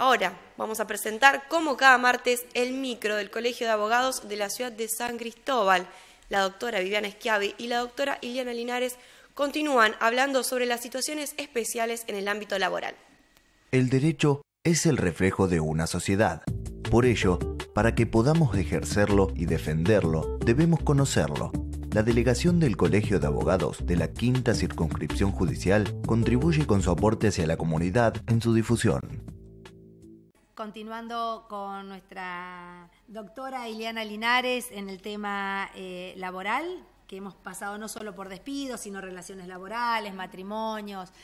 Ahora vamos a presentar, como cada martes, el micro del Colegio de Abogados de la ciudad de San Cristóbal. La doctora Viviana Schiavi y la doctora Ileana Linares continúan hablando sobre las situaciones especiales en el ámbito laboral. El derecho es el reflejo de una sociedad. Por ello, para que podamos ejercerlo y defenderlo, debemos conocerlo. La delegación del Colegio de Abogados de la Quinta Circunscripción Judicial contribuye con su aporte hacia la comunidad en su difusión. Continuando con nuestra doctora Ileana Linares en el tema laboral, que hemos pasado no solo por despidos, sino relaciones laborales, matrimonios,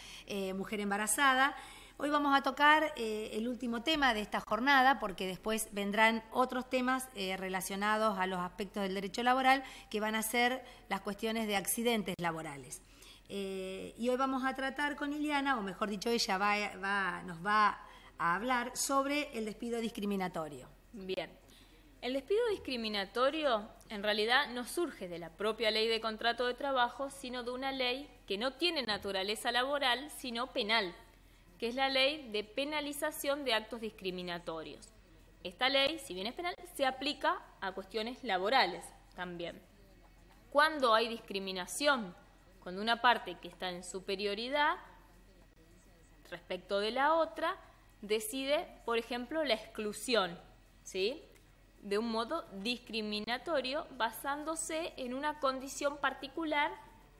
mujer embarazada. Hoy vamos a tocar el último tema de esta jornada, porque después vendrán otros temas relacionados a los aspectos del derecho laboral, que van a ser las cuestiones de accidentes laborales. Y hoy vamos a tratar con Ileana, o mejor dicho, ella nos va a hablar sobre el despido discriminatorio. Bien, el despido discriminatorio en realidad no surge de la propia ley de contrato de trabajo, sino de una ley que no tiene naturaleza laboral, sino penal, que es la ley de penalización de actos discriminatorios. Esta ley, si bien es penal, se aplica a cuestiones laborales también. Cuando hay discriminación, cuando una parte que está en superioridad respecto de la otra, decide, por ejemplo, la exclusión, ¿sí?, de un modo discriminatorio basándose en una condición particular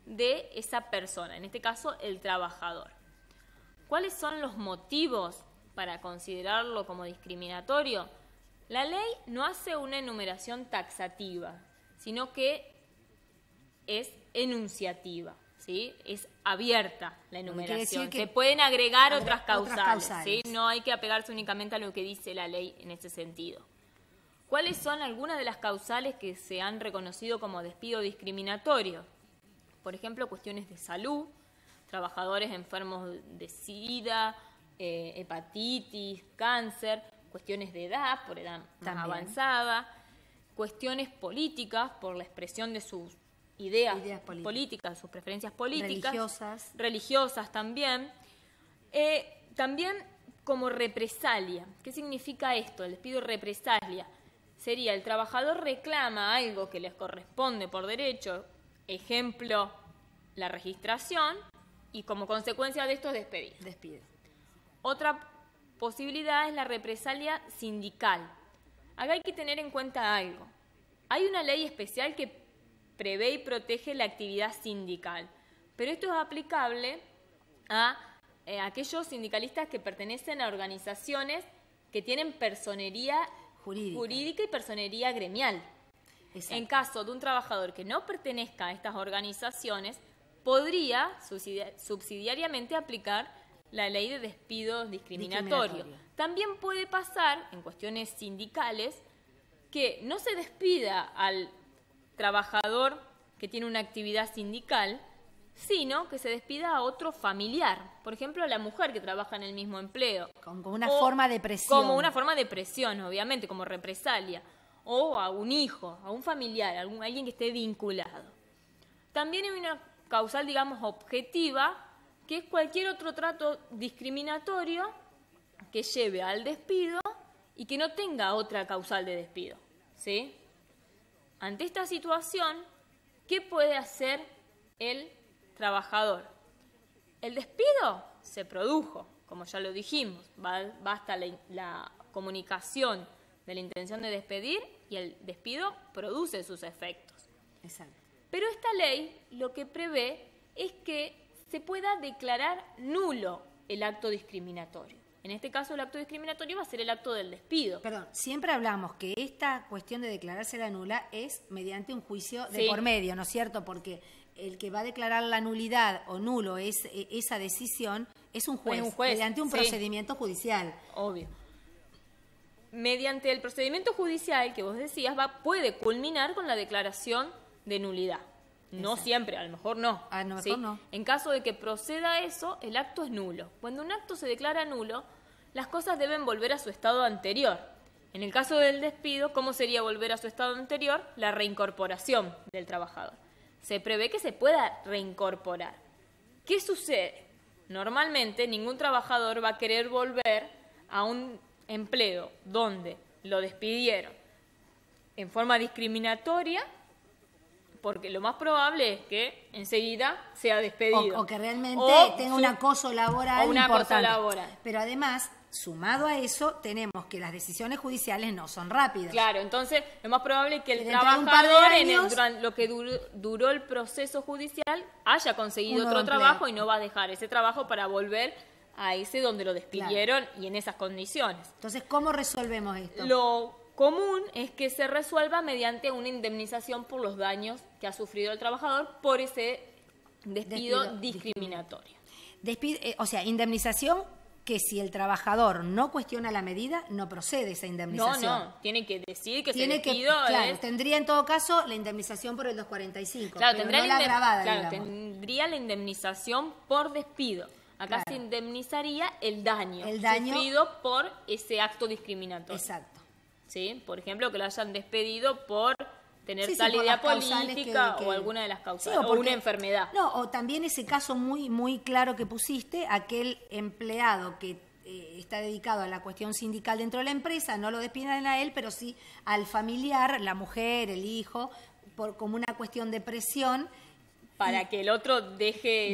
de esa persona, en este caso el trabajador. ¿Cuáles son los motivos para considerarlo como discriminatorio? La ley no hace una enumeración taxativa, sino que es enunciativa, ¿sí? Es abierta la enumeración. Se pueden agregar otras causales, ¿sí? No hay que apegarse únicamente a lo que dice la ley en ese sentido. ¿Cuáles son algunas de las causales que se han reconocido como despido discriminatorio? Por ejemplo, cuestiones de salud, trabajadores enfermos de SIDA, hepatitis, cáncer, cuestiones de edad, por edad más avanzada, cuestiones políticas, por la expresión de sus ideas políticas, sus preferencias políticas, religiosas también. También como represalia. ¿Qué significa esto? El despido represalia. Sería el trabajador reclama algo que les corresponde por derecho, ejemplo, la registración, y como consecuencia de esto es despedido. Otra posibilidad es la represalia sindical. Acá hay que tener en cuenta algo. Hay una ley especial que prevé y protege la actividad sindical, pero esto es aplicable a aquellos sindicalistas que pertenecen a organizaciones que tienen personería jurídica y personería gremial. Exacto. En caso de un trabajador que no pertenezca a estas organizaciones, podría subsidiariamente aplicar la ley de despido discriminatorio. También puede pasar, en cuestiones sindicales, que no se despida al trabajador que tiene una actividad sindical, sino que se despida a otro familiar. Por ejemplo, a la mujer que trabaja en el mismo empleo. Como una forma de presión. Como una forma de presión, obviamente, como represalia. O a un hijo, a un familiar, a alguien que esté vinculado. También hay una causal, digamos, objetiva, que es cualquier otro trato discriminatorio que lleve al despido y que no tenga otra causal de despido, ¿sí? Ante esta situación, ¿qué puede hacer el trabajador? El despido se produjo, como ya lo dijimos, basta la comunicación de la intención de despedir y el despido produce sus efectos. Exacto. Pero esta ley lo que prevé es que se pueda declarar nulo el acto discriminatorio. En este caso, el acto discriminatorio va a ser el acto del despido. Perdón, siempre hablamos que esta cuestión de declarársela nula es mediante un juicio de por medio, ¿no es cierto? Porque el que va a declarar la nulidad o nulo esa decisión es un juez, mediante un procedimiento judicial. Obvio. Mediante el procedimiento judicial que vos decías, puede culminar con la declaración de nulidad. No Exacto. Siempre, a lo mejor no. A lo mejor no. En caso de que proceda eso, el acto es nulo. Cuando un acto se declara nulo, las cosas deben volver a su estado anterior. En el caso del despido, ¿cómo sería volver a su estado anterior? La reincorporación del trabajador. Se prevé que se pueda reincorporar. ¿Qué sucede? Normalmente ningún trabajador va a querer volver a un empleo donde lo despidieron en forma discriminatoria, porque lo más probable es que enseguida sea despedido. O que realmente tenga un acoso laboral importante. Pero además, sumado a eso, tenemos que las decisiones judiciales no son rápidas. Claro, entonces lo más probable es que el Dentro de un trabajador, par de años, durante lo que duró el proceso judicial, haya conseguido un otro nuevo trabajo empleo. y no va a dejar ese trabajo para volver a ese donde lo despidieron y en esas condiciones. Entonces, ¿cómo resolvemos esto? Lo común es que se resuelva mediante una indemnización por los daños que ha sufrido el trabajador por ese despido discriminatorio. O sea, indemnización que si el trabajador no cuestiona la medida, no procede esa indemnización. No, tiene que decir que Tiene ese despido claro, es... tendría en todo caso la indemnización por el 245, Claro, pero tendría, no la agravada, digamos. tendría la indemnización por despido. Acá se indemnizaría el daño sufrido por ese acto discriminatorio. Exacto. ¿Sí? Por ejemplo, que lo hayan despedido por tener Sí, tal por idea las causales política que- o alguna de las causas, Sí, o una enfermedad. No, o también ese caso muy, muy claro que pusiste, aquel empleado que está dedicado a la cuestión sindical dentro de la empresa, no lo despiden a él, pero sí al familiar, la mujer, el hijo, como una cuestión de presión. Para que el otro deje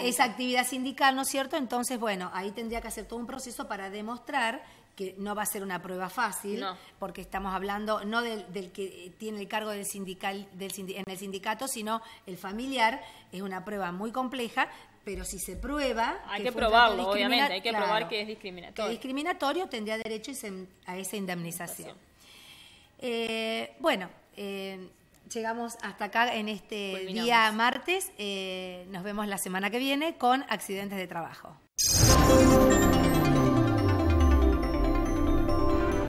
esa actividad sindical, ¿no es cierto? Entonces, bueno, ahí tendría que hacer todo un proceso para demostrar que no va a ser una prueba fácil, porque estamos hablando no del que tiene el cargo del en el sindicato, sino el familiar. Es una prueba muy compleja, pero si se prueba... Hay que probarlo, obviamente, hay que probar que es Que discriminatorio. es discriminatorio, tendría derecho a esa indemnización. Bueno, llegamos hasta acá en este Culminamos. día martes. Nos vemos la semana que viene con accidentes de trabajo.